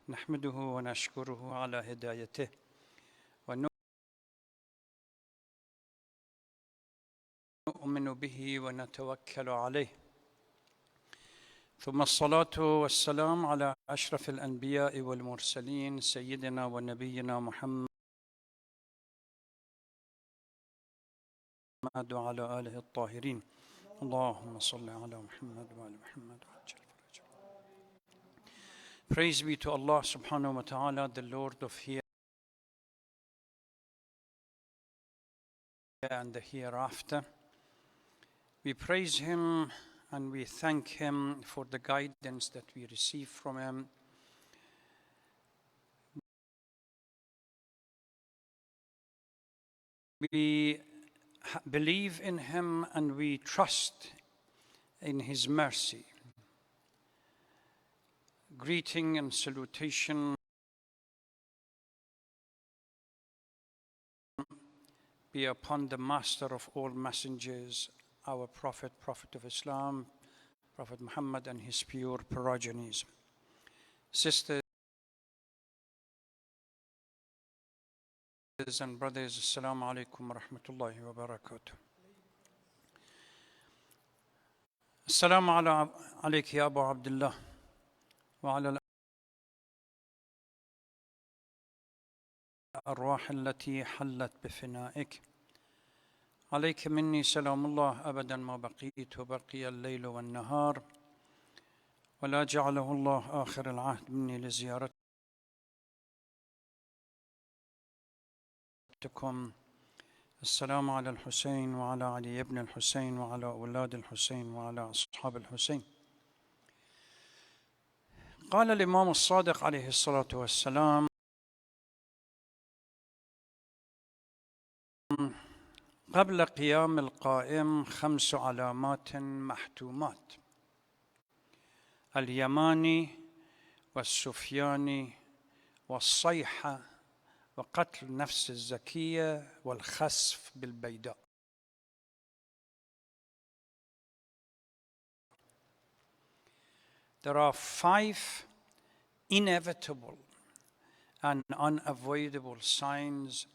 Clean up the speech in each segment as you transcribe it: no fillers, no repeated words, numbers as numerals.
نحمده ونشكره على هدايته ونؤمن به ونتوكل عليه ثم الصلاة والسلام على أشرف الأنبياء والمرسلين سيدنا ونبينا محمد وعلى آله الطاهرين اللهم صل على محمد وعلى محمد وعجل فرجه. Praise be to Allah subhanahu wa ta'ala, the Lord of here and the hereafter. We praise Him and we thank Him for the guidance that we receive from Him. We believe in Him and we trust in His mercy. Greeting and salutation be upon the master of all messengers, our Prophet of Islam, Prophet Muhammad and his pure progenies. Sisters and brothers, Assalamu alaikum wa rahmatullahi wa barakatuh. Assalamu alayki ya Abu Abdullah wa ala الأرواح التي حلت بفنائك عليك مني سلام الله أبدا ما بقيت وبقي الليل والنهار ولا جعله الله آخر العهد مني لزيارتكم. السلام على الحسين وعلى علي بن الحسين وعلى أولاد الحسين وعلى أصحاب الحسين. قال الإمام الصادق عليه الصلاة والسلام: قبل قيام القائم 5 علامات محتومات: اليماني والسفياني والصيحة وقتل النفس الزكية والخسف بالبيداء. There are 5 inevitable and unavoidable signs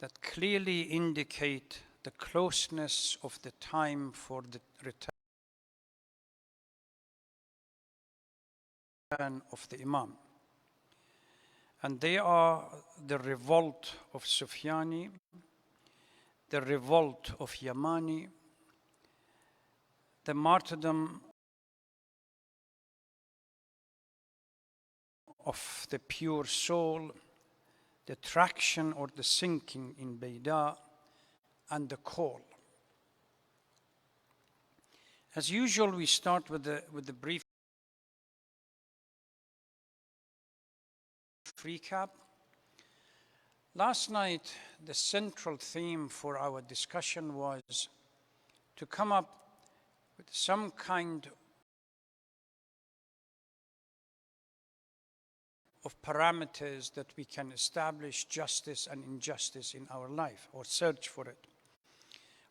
that clearly indicate the closeness of the time for the return of the Imam. And they are the revolt of Sufyani, the revolt of Yamani, the martyrdom of the pure soul, the traction or the sinking in Bayda, and the call. As usual, we start with the brief recap. Last night, the central theme for our discussion was to come up with some kind of parameters that we can establish justice and injustice in our life, or search for it,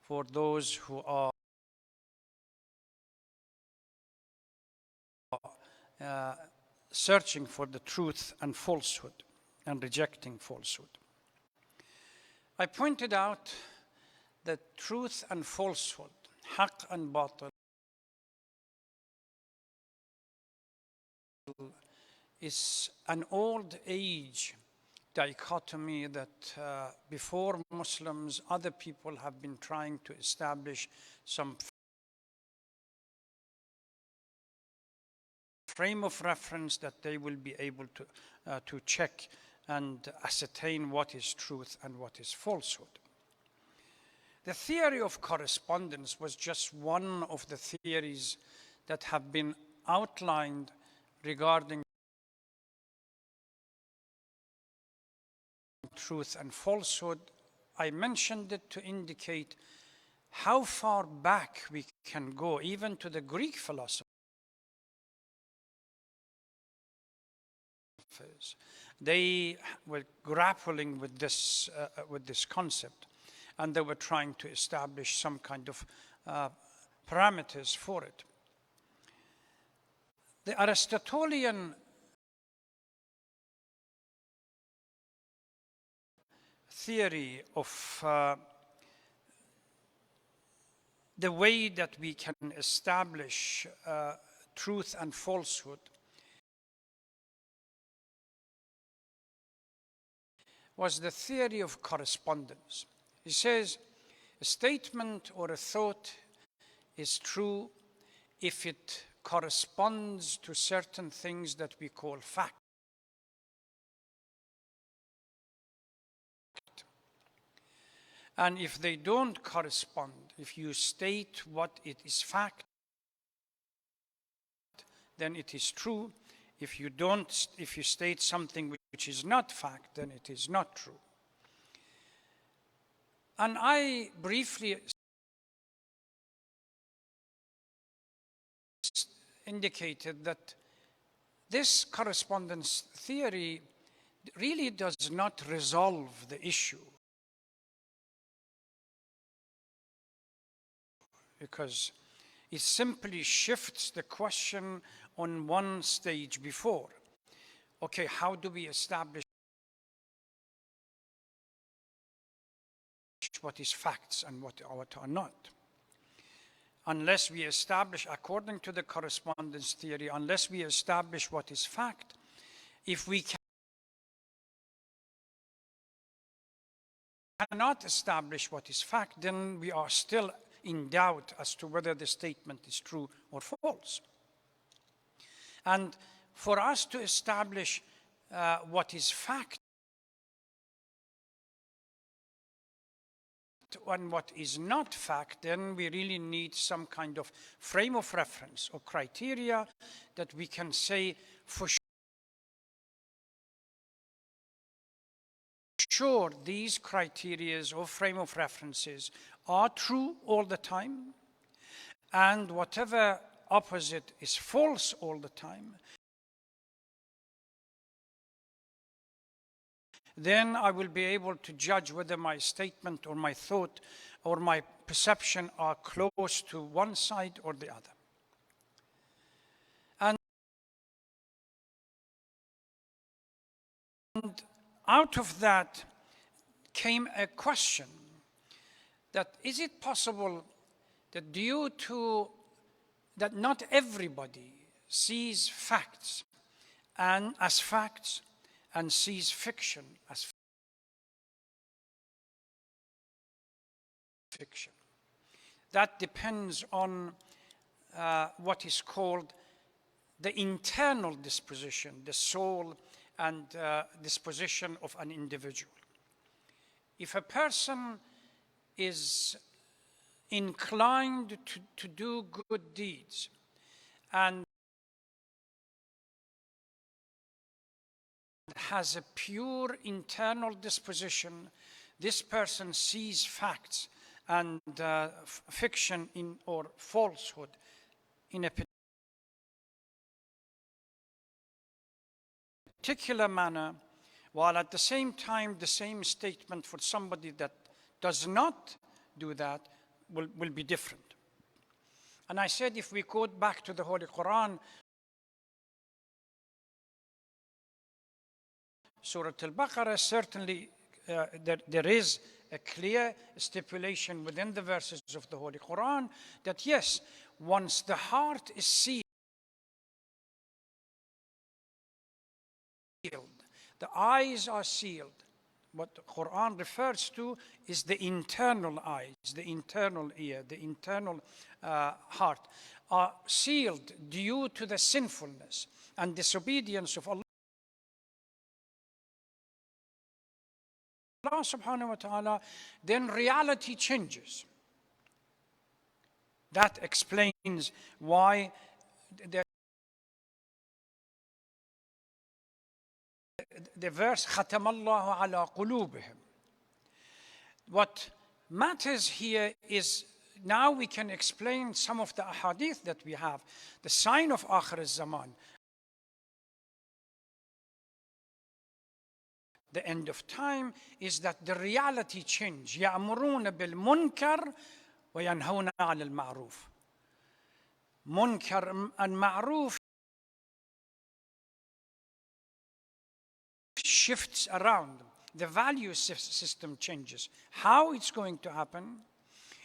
for those who are searching for the truth and falsehood and rejecting falsehood. I pointed out that truth and falsehood, haqq and batil, is an old age dichotomy that before Muslims, other people have been trying to establish some frame of reference that they will be able to check and ascertain what is truth and what is falsehood. The theory of correspondence was just one of the theories that have been outlined regarding truth and falsehood. I mentioned it to indicate how far back we can go, even to the Greek philosophers. They were grappling with this concept, and they were trying to establish some kind of parameters for it. The Aristotelian theory of the way that we can establish truth and falsehood was the theory of correspondence. He says a statement or a thought is true if it corresponds to certain things that we call fact. And if they don't correspond, if you state what it is fact, then it is true. If you state something which is not fact, then it is not true. And I briefly indicated that this correspondence theory really does not resolve the issue, because it simply shifts the question on one stage before. Okay, how do we establish what is facts and what are not? Unless we establish, according to the correspondence theory, unless we establish what is fact, if we cannot establish what is fact, then we are still in doubt as to whether the statement is true or false. And for us to establish what is fact and what is not fact, then we really need some kind of frame of reference or criteria that we can say for sure these criteria or frame of references are true all the time, and whatever opposite is false all the time, then I will be able to judge whether my statement or my thought or my perception are close to one side or the other. And out of that came a question that is it possible that due to that not everybody sees facts and as facts and sees fiction as fiction. That depends on what is called the internal disposition, the soul and disposition of an individual. If a person is inclined to do good deeds and has a pure internal disposition, this person sees facts and fiction or falsehood in a particular manner, while at the same time the same statement for somebody that does not do that will be different. And I said if we go back to the Holy Quran, Surah Al-Baqarah, certainly there is a clear stipulation within the verses of the Holy Quran that yes, once the heart is sealed, the eyes are sealed. What the Quran refers to is the internal eyes, the internal ear, the internal heart are sealed due to the sinfulness and disobedience of Allah subhanahu wa ta'ala, then reality changes. That explains why the verse ختم الله على قلوبهم. What matters here is now we can explain some of the ahadith that we have. The sign of Akhir al-Zaman, the end of time, is that the reality change. يأمرون بالمنكر وينهون عن المعروف. Munkar and ma'ruf shifts around. the value system changes. How it's going to happen?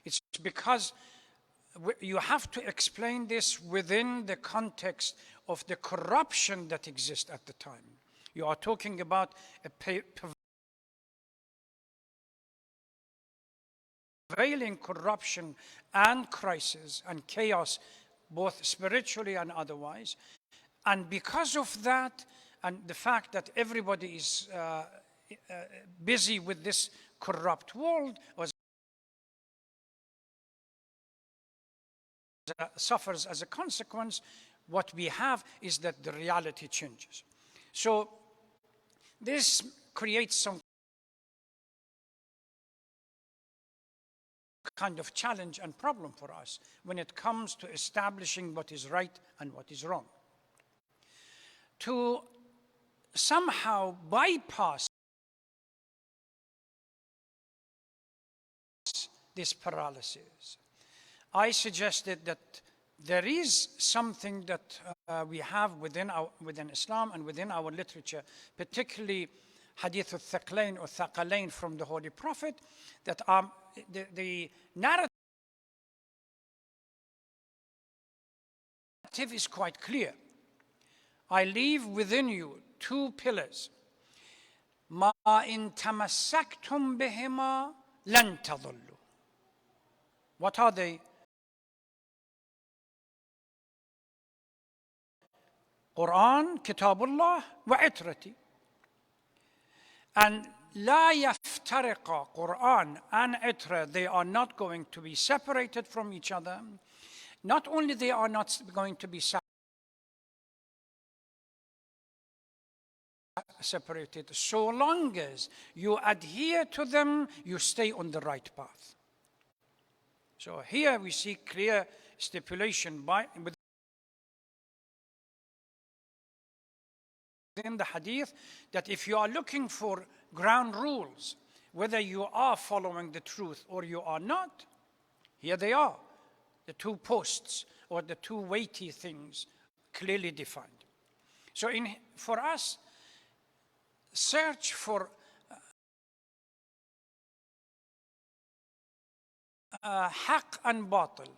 It's because you have to explain this within the context of the corruption that exists at the time. You are talking about a prevailing corruption and crisis and chaos, both spiritually and otherwise. And because of that, and the fact that everybody is busy with this corrupt world, suffers as a consequence, what we have is that the reality changes. So this creates some kind of challenge and problem for us when it comes to establishing what is right and what is wrong. To somehow bypass this paralysis, I suggested that there is something that we have within Islam and within our literature, particularly Hadith al-Thaqlain or Thaqalain from the Holy Prophet, that the narrative is quite clear. I leave within you two pillars. Ma in tamassaktum bihima lan tadullu. What are they? Quran, Kitabullah, wa itrati. And la yaftariqa, Quran and itra, they are not going to be separated from each other. Not only they are not going to be separated, so long as you adhere to them, you stay on the right path. So here we see clear stipulation within the hadith that if you are looking for ground rules, whether you are following the truth or you are not, here they are, the two posts or the two weighty things clearly defined. So for us, search for haqq and batil,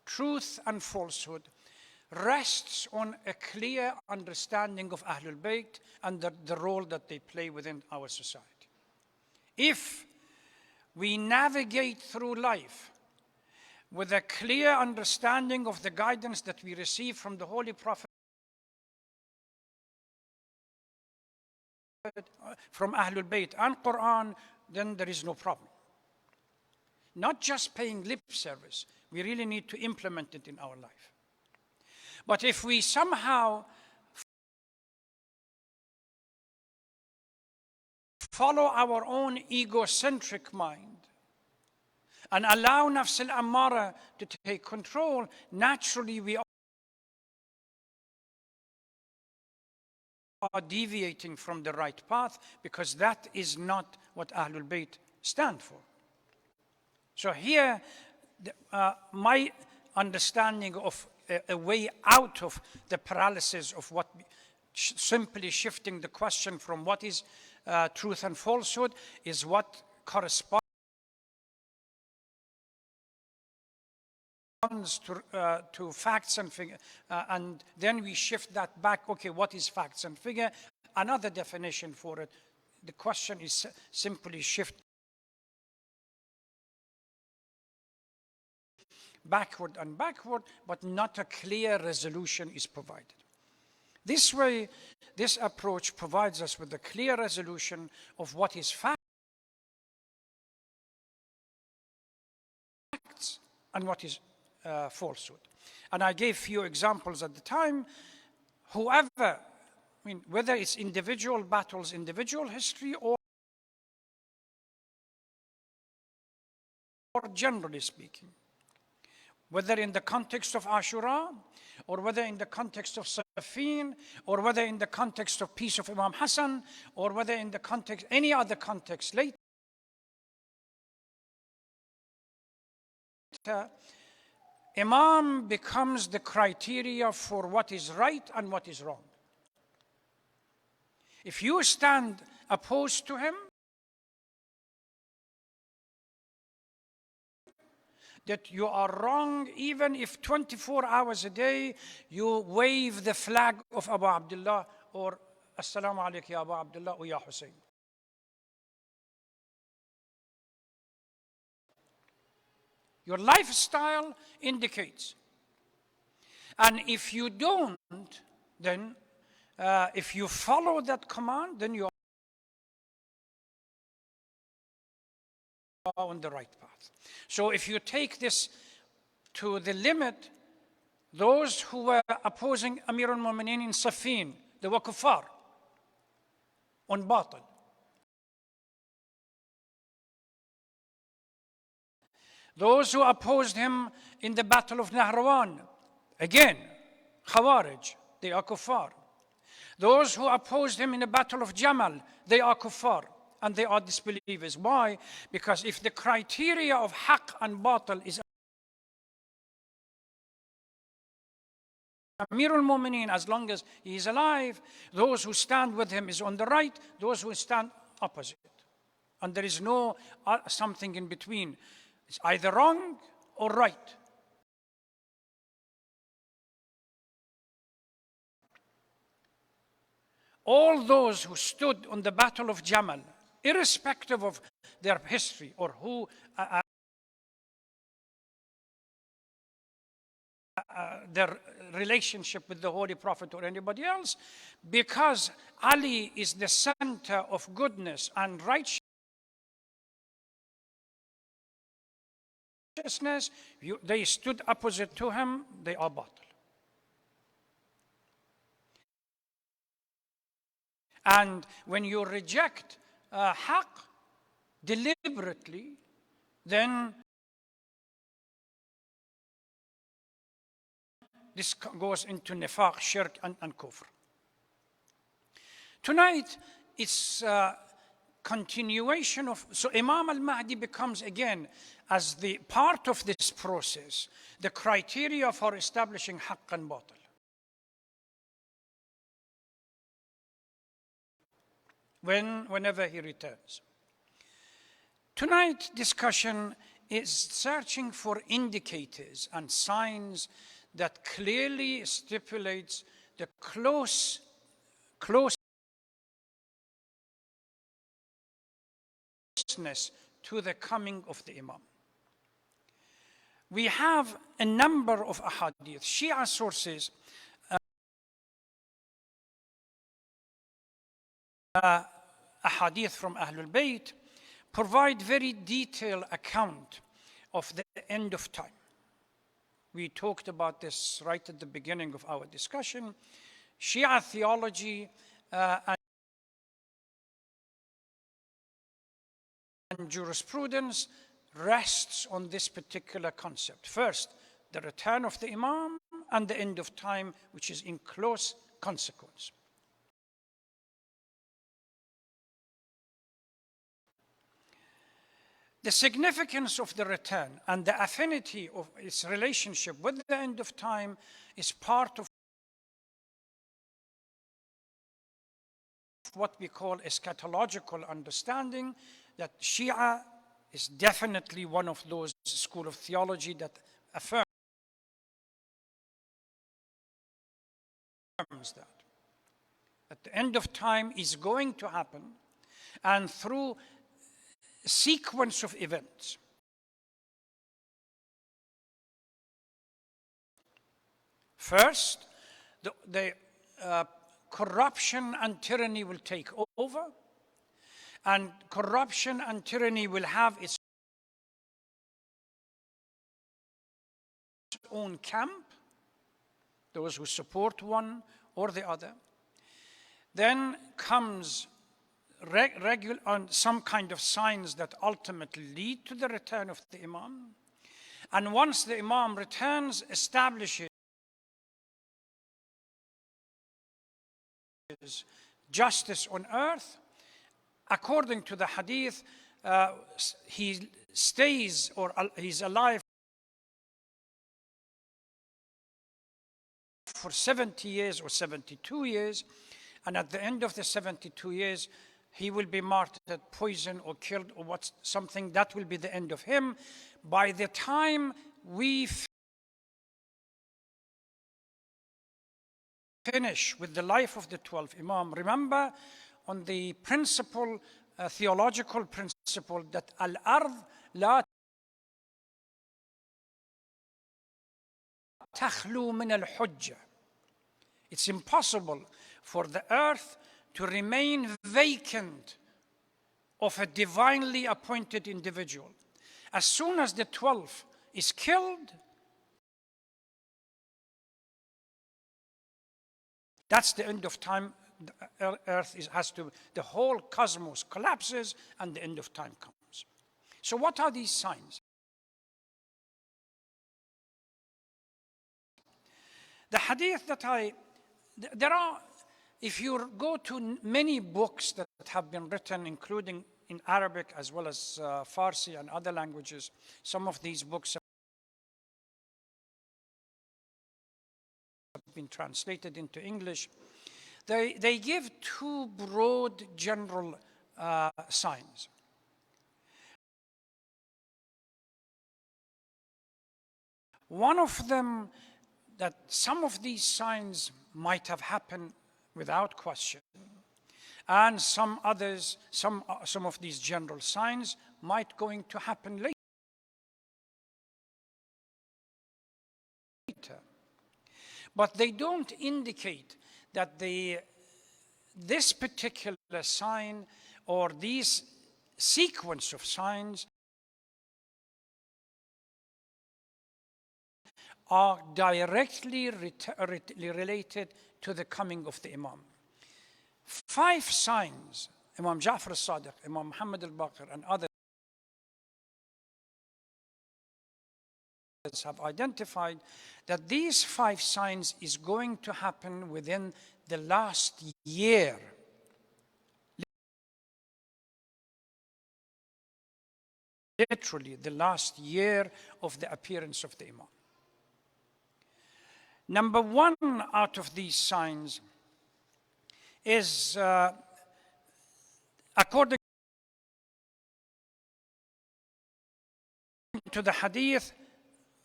truth and falsehood, rests on a clear understanding of Ahlul Bayt and the role that they play within our society. If we navigate through life with a clear understanding of the guidance that we receive from the Holy Prophet, from Ahlul Bayt and Quran, then there is no problem. Not just paying lip service, we really need to implement it in our life. But if we somehow follow our own egocentric mind and allow nafs al-ammara to take control, naturally we are deviating from the right path, because that is not what Ahlul Bayt stand for. So here, my understanding of a way out of the paralysis of what simply shifting the question from what is truth and falsehood is what corresponds to facts and figure, and then we shift that back. Okay, what is facts and figure? Another definition for it. The question is simply shift backward and backward, but not a clear resolution is provided. This way, this approach provides us with a clear resolution of what is facts and what is falsehood. And I gave few examples at the time. Whoever, whether it's individual battles, individual history, or generally speaking, whether in the context of Ashura, or whether in the context of Safin, or whether in the context of peace of Imam Hassan, or whether in the context, any other context later, Imam becomes the criteria for what is right and what is wrong. If you stand opposed to him, that you are wrong even if 24 hours a day you wave the flag of Abu Abdullah or Assalamu alaikum ya Abu Abdullah or Ya Hussein. Your lifestyle indicates. And if you don't, then if you follow that command, then you are on the right path. So if you take this to the limit, those who were opposing Amir al-Mu'mineen in Siffin, they were kuffar on batil. Those who opposed him in the Battle of Nahrawan, again, Khawarij, they are kuffar. Those who opposed him in the Battle of Jamal, they are kuffar and they are disbelievers. Why? Because if the criteria of haqq and batil is Amir al-Mu'mineen, as long as he is alive, those who stand with him is on the right, those who stand opposite. And there is no something in between. It's either wrong or right. All those who stood on the Battle of Jamal, irrespective of their history or who their relationship with the Holy Prophet or anybody else, because Ali is the center of goodness and righteousness, they stood opposite to him, they are batil. And when you reject haqq deliberately, then this goes into nifaq, shirk, and kufr. Tonight, it's continuation of, so Imam al-Mahdi becomes again, as the part of this process, the criteria for establishing haqq and batil. Whenever he returns. Tonight's discussion is searching for indicators and signs that clearly stipulates the closeness to the coming of the Imam. We have a number of ahadith, Shia sources, ahadith from Ahlul Bayt provide very detailed account of the end of time. We talked about this right at the beginning of our discussion. Shia theology and jurisprudence rests on this particular concept. First, the return of the Imam and the end of time, which is in close consequence. The significance of the return and the affinity of its relationship with the end of time is part of what we call eschatological understanding, that Shia is definitely one of those school of theology that affirms that the end of time is going to happen, and through a sequence of events. First, the corruption and tyranny will take over, and corruption and tyranny will have its own camp, those who support one or the other. Then comes some kind of signs that ultimately lead to the return of the Imam. And once the Imam returns, establishes justice on earth. According to the hadith, he stays, or he's alive for 70 years or 72 years. And at the end of the 72 years, he will be martyred, poisoned, or killed, or something. That will be the end of him. By the time we finish with the life of the 12th Imam, remember on the principle, theological principle, that al-ard la takhlu min al-hujjah. It's impossible for the earth to remain vacant of a divinely appointed individual. As soon as the 12th is killed, that's the end of time. The earth the whole cosmos collapses and the end of time comes. So what are these signs? The hadith that there are, if you go to many books that have been written, including in Arabic as well as Farsi and other languages, some of these books have been translated into English. They give two broad general signs. One of them, that some of these signs might have happened without question, and some others, some of these general signs might going to happen later. But they don't indicate that this particular sign or these sequence of signs are directly related to the coming of the Imam. 5 signs, Imam Ja'far al-Sadiq, Imam Muhammad al-Baqir, and others have identified that these 5 signs is going to happen within the last year. Literally, the last year of the appearance of the Imam. Number 1 out of these signs is, according to the hadith,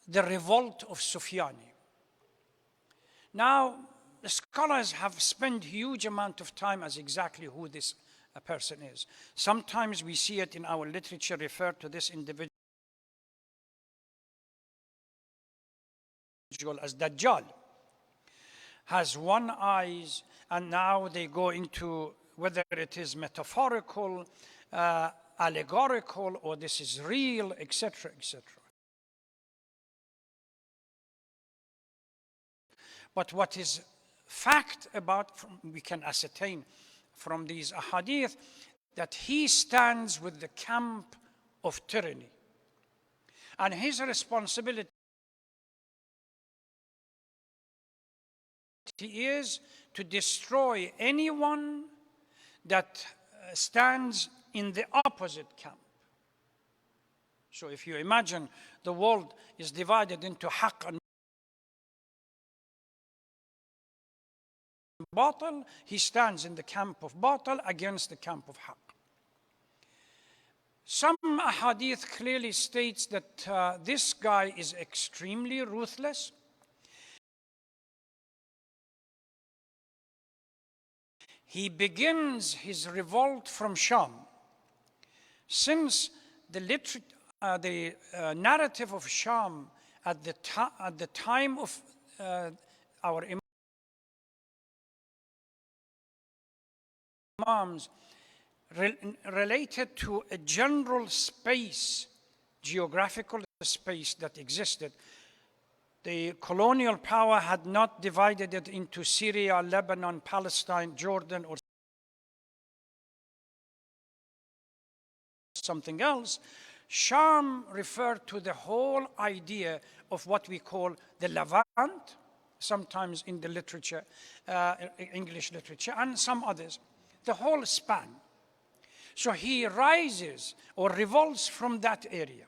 the revolt of Sufyani. Now, the scholars have spent huge amount of time as exactly who this person is. Sometimes we see it in our literature referred to this individual as Dajjal. Has 1 eye, and now they go into whether it is metaphorical, allegorical, or this is real, etc., etc. But what is fact about, we can ascertain from these ahadith, that he stands with the camp of tyranny. And his responsibility is to destroy anyone that stands in the opposite camp. So if you imagine the world is divided into haqq and batil, he stands in the camp of batil against the camp of haqq. Some hadith clearly states that this guy is extremely ruthless. He begins his revolt from Sham. Since the narrative of Sham at the time of our Imams related to a general space, geographical space that existed. The colonial power had not divided it into Syria, Lebanon, Palestine, Jordan, or something else. Sham referred to the whole idea of what we call the Levant, sometimes in the literature, English literature, and some others, the whole span. So he rises or revolts from that area.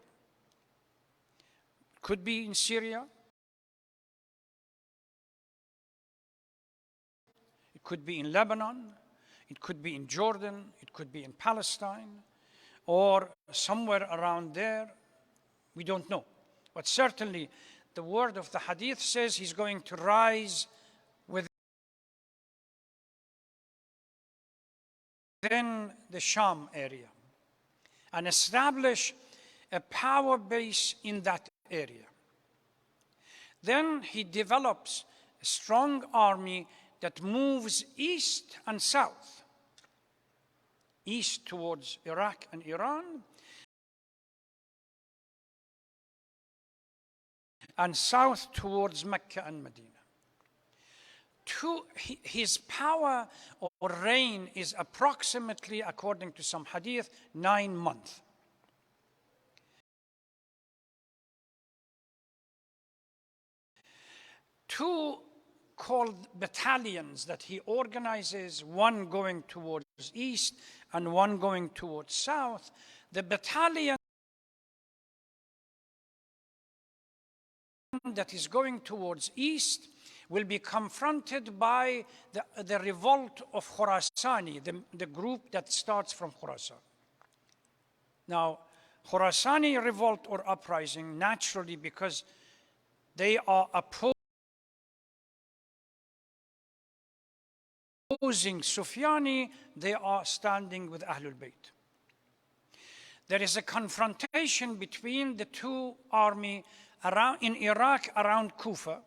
Could be in Syria. It could be in Lebanon. It could be in Jordan, it could be in Palestine, or somewhere around there. We don't know. But certainly, the word of the hadith says he's going to rise within the Sham area and establish a power base in that area. Then he develops a strong army that moves east and south, east towards Iraq and Iran, and south towards Mecca and Medina. His power or reign is approximately, according to some hadith, 9 months. Two called battalions that he organizes, one going towards east and one going towards south. The battalion that is going towards east will be confronted by the revolt of Khurasani, the group that starts from Khurasan. Now, Khurasani revolt or uprising, naturally, because they are opposing Sufyani, they are standing with Ahlul Bayt. There is a confrontation between the two armies in Iraq around Kufa.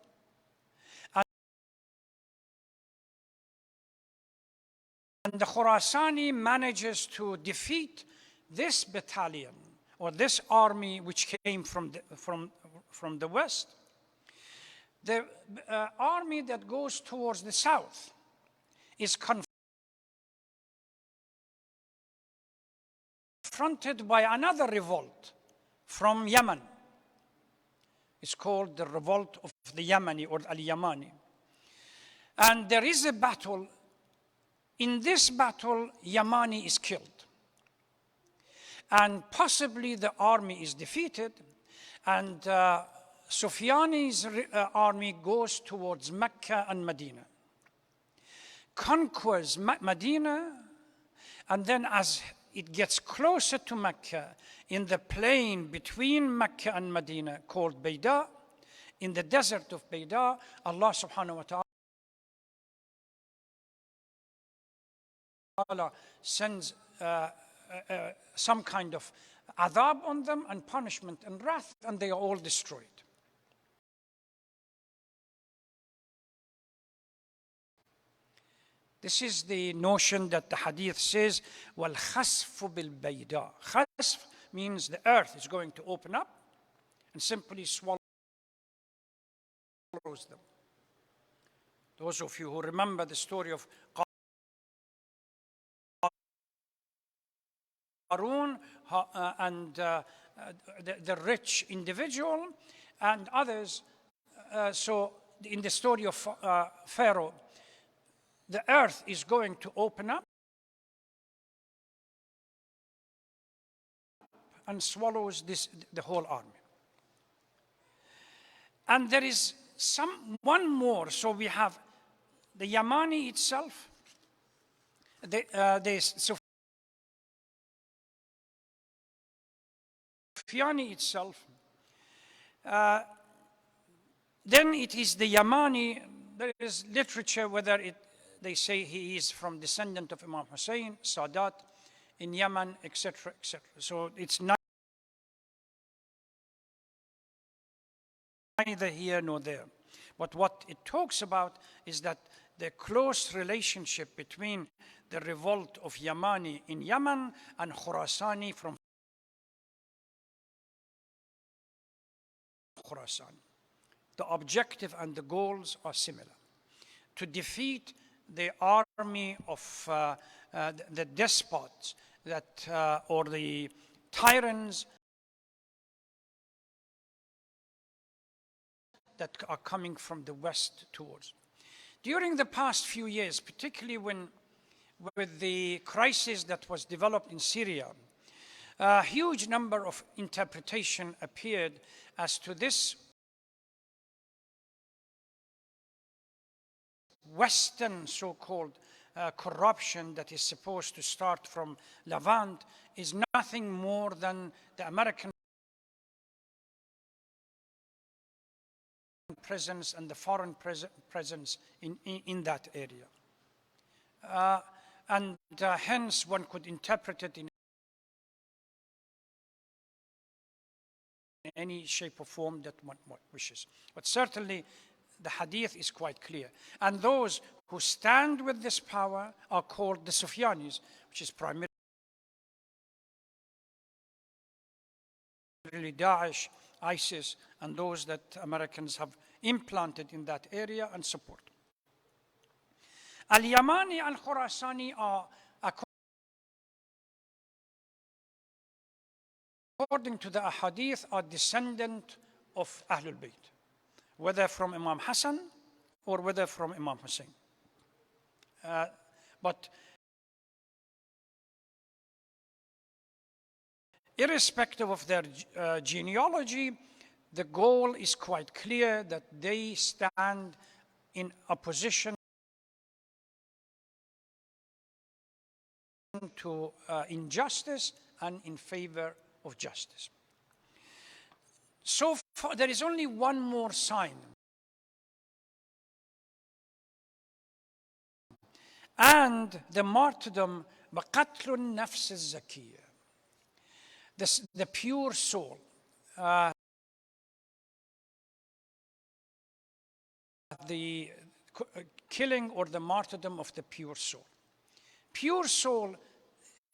And the Khurasani manages to defeat this battalion or this army which came from the west. The army that goes towards the south is confronted by another revolt from Yemen. It's called the revolt of the Yemeni or Al-Yamani. And there is a battle. In this battle, Yamani is killed. And possibly the army is defeated, and Sufyani's army goes towards Mecca and Medina, conquers Medina, and then as it gets closer to Mecca, in the plain between Mecca and Medina called Bayda, in the desert of Bayda, Allah subhanahu wa ta'ala sends some kind of adhab on them and punishment and wrath, and they are all destroyed. This is the notion that the hadith says, وَالْخَسْفُ بِالْبَيْدَى. Khasf means the earth is going to open up and simply swallows them. Those of you who remember the story of Qarun and the rich individual and others, so in the story of Pharaoh, the earth is going to open up and swallows the whole army. And there is one more. So we have the Yamani itself, the Sufyani itself. Then it is the Yamani. There is literature whether they say he is from descendant of Imam Hussein, Sadat in Yemen, etc., etc. So it's neither here nor there. But what it talks about is that the close relationship between the revolt of Yamani in Yemen and Khurasani from Khurasan. The objective and the goals are similar: to defeat the army of the despots or the tyrants that are coming from the west towards. During the past few years, particularly with the crisis that was developed in Syria, a huge number of interpretation appeared as to this Western so-called corruption that is supposed to start from Levant is nothing more than the American presence and the foreign presence in that area. And hence one could interpret it in any shape or form that one wishes. But certainly the hadith is quite clear. And those who stand with this power are called the Sufyanis, which is primarily Daesh, ISIS, and those that Americans have implanted in that area and support. Al-Yamani and Khurasani are, according to the ahadith, are descendant of Ahlul Bayt, whether from Imam Hassan or whether from Imam Hussein. But irrespective of their genealogy, the goal is quite clear that they stand in opposition to injustice and in favor of justice. So far, there is only one more sign. And the martyrdom, بقتل النفس الزكية, the pure soul, the killing or the martyrdom of the pure soul. Pure soul,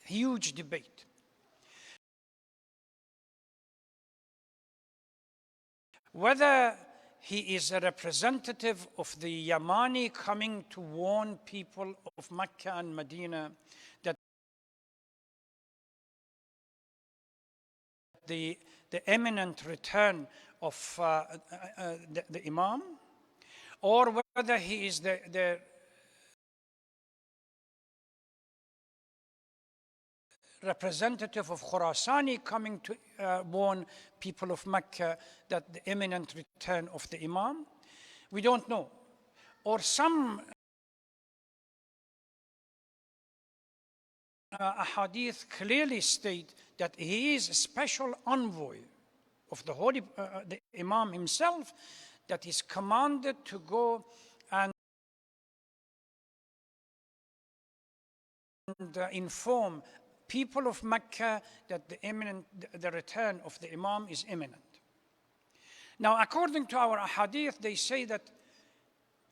huge debate. Whether he is a representative of the Yamani coming to warn people of Mecca and Medina that the imminent return of the Imam, or whether he is the representative of Khurasani coming to warn people of Mecca that the imminent return of the Imam, we don't know. Or some ahadith clearly state that he is a special envoy of the Holy the Imam himself, that is commanded to go and inform people of Mecca that the return of the Imam is imminent. Now, according to our ahadith, they say that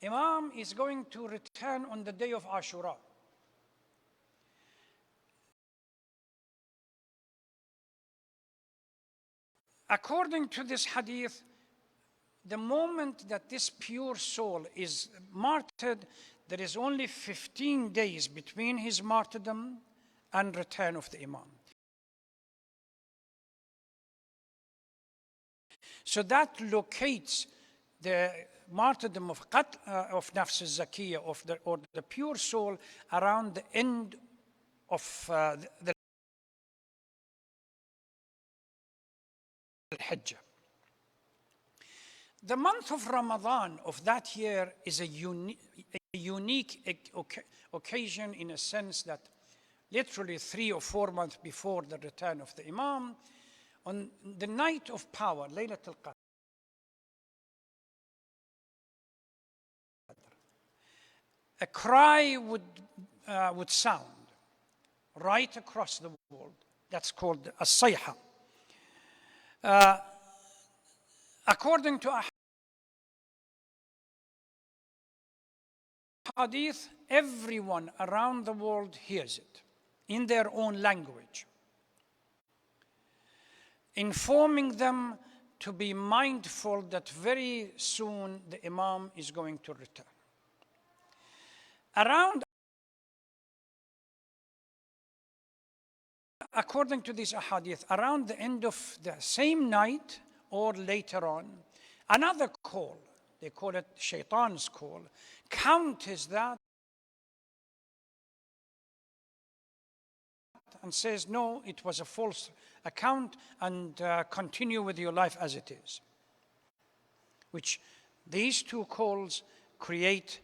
Imam is going to return on the day of Ashura. According to this hadith, the moment that this pure soul is martyred, there is only 15 days between his martyrdom and return of the Imam. So that locates the martyrdom of Nafs al-Zakiyah, or the pure soul, around the end of the Hajj. The month of Ramadan of that year is a unique occasion, in a sense that literally 3 or 4 months before the return of the Imam, on the night of power, Laylatul Qadr, a cry would sound right across the world. That's called as-sayha. According to hadith, everyone around the world hears it in their own language, informing them to be mindful that very soon the Imam is going to return. According to this ahadith, around the end of the same night or later on, another call, they call it Shaitan's call, counters that and says, no, it was a false account, and continue with your life as it is. Which these two calls create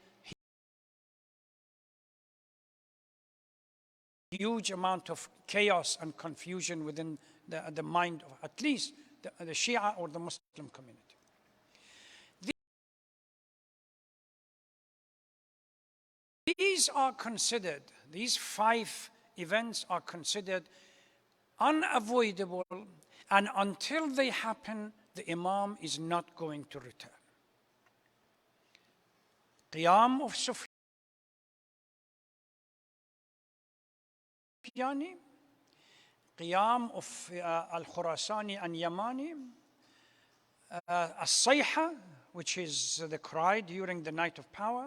huge amount of chaos and confusion within the mind of at least the Shia or the Muslim community. These are considered, these 5 events are considered unavoidable, and until they happen, the Imam is not going to return. Qiyam of Sufyani, Qiyam of Al-Khurasani and Yamani, As-Sayha, which is the cry during the night of power,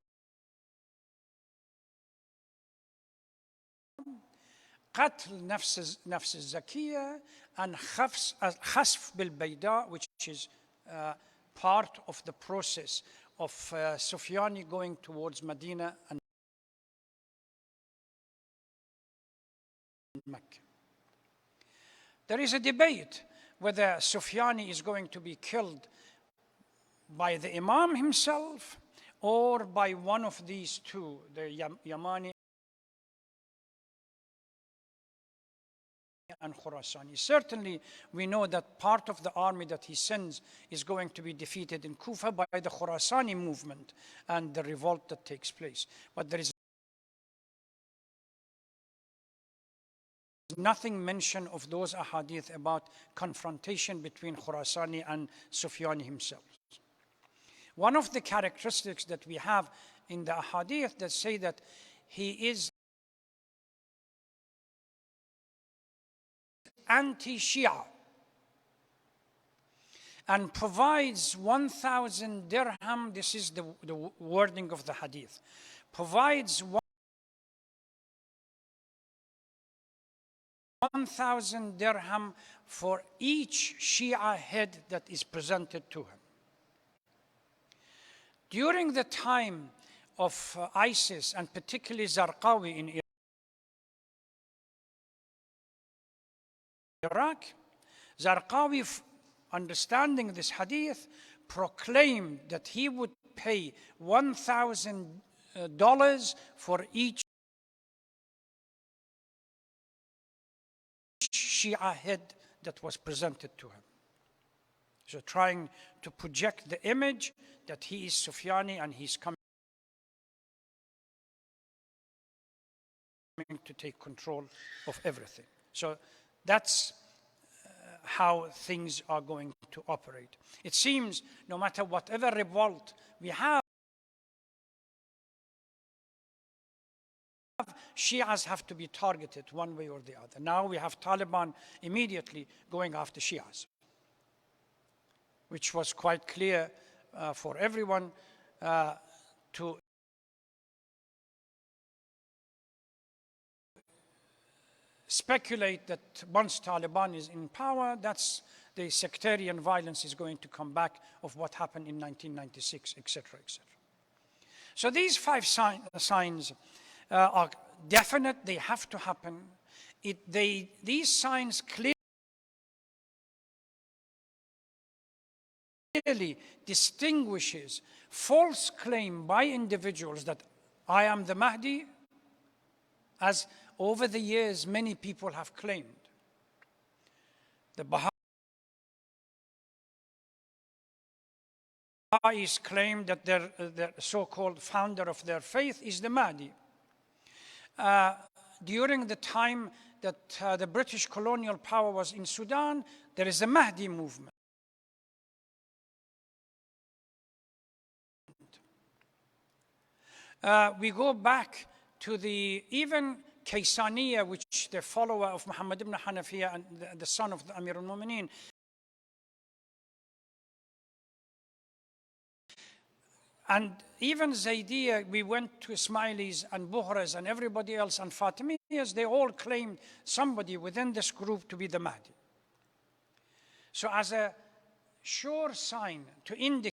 Qatl Nafs al-Zakiyya, and Khasf bil-Bayda, which is part of the process of Sufyani going towards Medina and Mecca. There is a debate whether Sufyani is going to be killed by the Imam himself or by one of these two, the Yamani and Khurasani. Certainly, we know that part of the army that he sends is going to be defeated in Kufa by the Khurasani movement and the revolt that takes place. But there is nothing mentioned of those ahadith about confrontation between Khurasani and Sufyan himself. One of the characteristics that we have in the ahadith that say that he is anti-Shia and provides 1,000 dirham, this is the wording of the hadith, provides 1,000 dirham for each Shia head that is presented to him. During the time of ISIS, and particularly Zarqawi in Iraq, Zarqawi, understanding this hadith, proclaimed that he would pay $1,000 for each Shia head that was presented to him. So trying to project the image that he is Sufyani and he's coming to take control of everything. So that's how things are going to operate. It seems no matter whatever revolt we have, Shias have to be targeted one way or the other. Now we have Taliban immediately going after Shias, which was quite clear for everyone to speculate that once Taliban is in power, that's the sectarian violence is going to come back of what happened in 1996, etc., etc. So these 5 signs are definite, they have to happen. These signs clearly distinguishes false claim by individuals that I am the Mahdi, as over the years many people have claimed. The Baha'is claim that the so-called founder of their faith is the Mahdi. During the time that the British colonial power was in Sudan, there is a Mahdi movement. We go back to even Kaysaniya, which the follower of Muhammad ibn Hanafiya and the son of the Amir al-Mu'mineen. And even Zaydiyya, we went to Ismailis and Buhras and everybody else, and Fatimiyas, they all claimed somebody within this group to be the Mahdi. So as a sure sign to indicate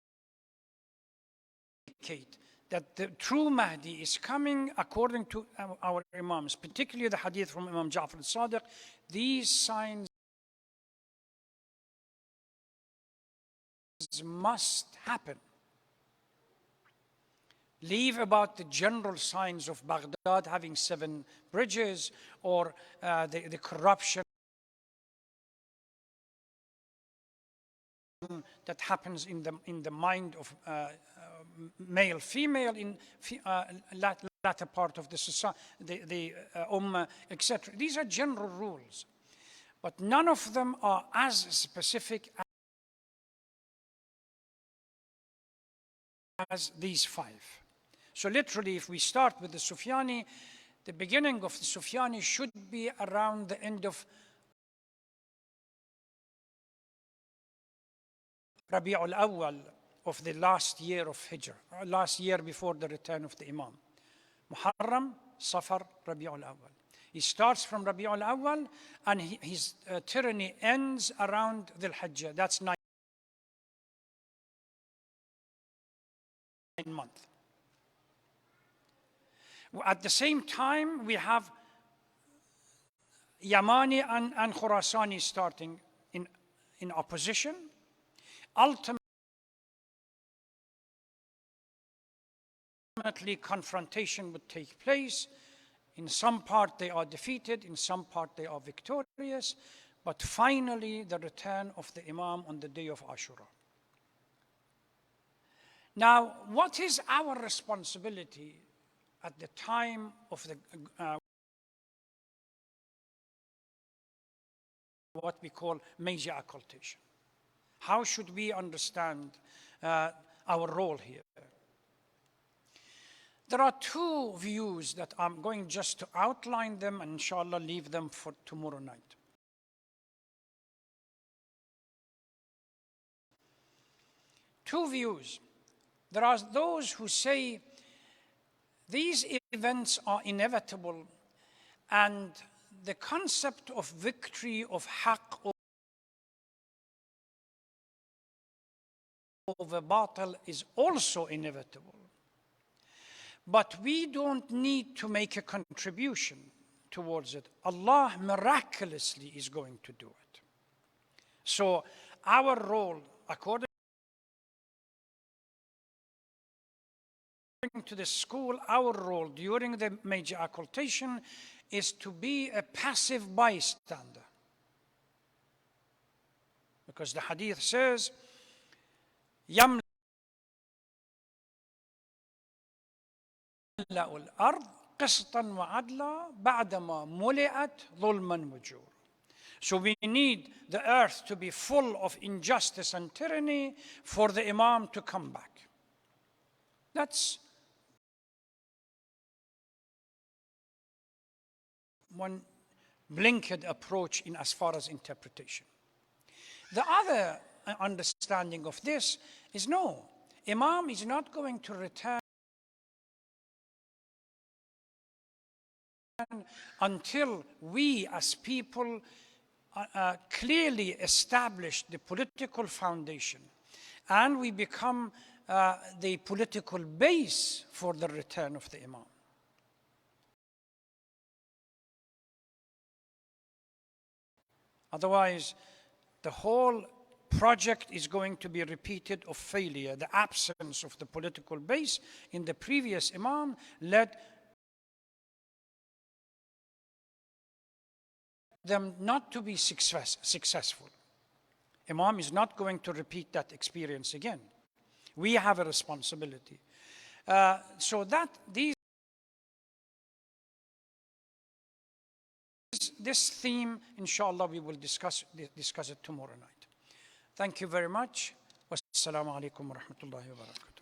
that the true Mahdi is coming according to our Imams, particularly the hadith from Imam Ja'far al-Sadiq, these signs must happen. leave about the general signs of Baghdad having 7 bridges, or the corruption that happens in the mind of male, female in latter part of the society, the ummah, etc. These are general rules, but none of them are as specific as these 5. So literally, if we start with the Sufyani, the beginning of the Sufyani should be around the end of Rabi' al-Awwal of the last year of Hijrah, last year before the return of the Imam. Muharram, Safar, Rabi' al-Awwal. He starts from Rabi' al-Awwal, and his tyranny ends around Dhul Hijjah. That's 9 months. At the same time, we have Yamani and Khurasani starting in opposition. Ultimately, confrontation would take place. In some part, they are defeated. In some part, they are victorious. But finally, the return of the Imam on the day of Ashura. Now, what is our responsibility at the time of the what we call major occultation? How should we understand our role here? There are 2 views that I'm going just to outline them and inshallah leave them for tomorrow night. Two views. There are those who say these events are inevitable and the concept of victory of haqq over batil is also inevitable. But we don't need to make a contribution towards it. Allah miraculously is going to do it. So our role, according to the school, our role during the major occultation is to be a passive bystander. Because the hadith says, يملأ الأرض قسطا وعدلا بعدما ملئت ظلما وجورا. So we need the earth to be full of injustice and tyranny for the Imam to come back. That's one blinkered approach in as far as interpretation. The other understanding of this is no, Imam is not going to return until we as people clearly establish the political foundation and we become the political base for the return of the Imam. Otherwise, the whole project is going to be repeated of failure. The absence of the political base in the previous Imam led them not to be successful. Imam is not going to repeat that experience again. We have a responsibility. So that this theme, inshallah, we will discuss it tomorrow night. Thank you very much. Wassalamu alaikum wa rahmatullahi wa barakatuh.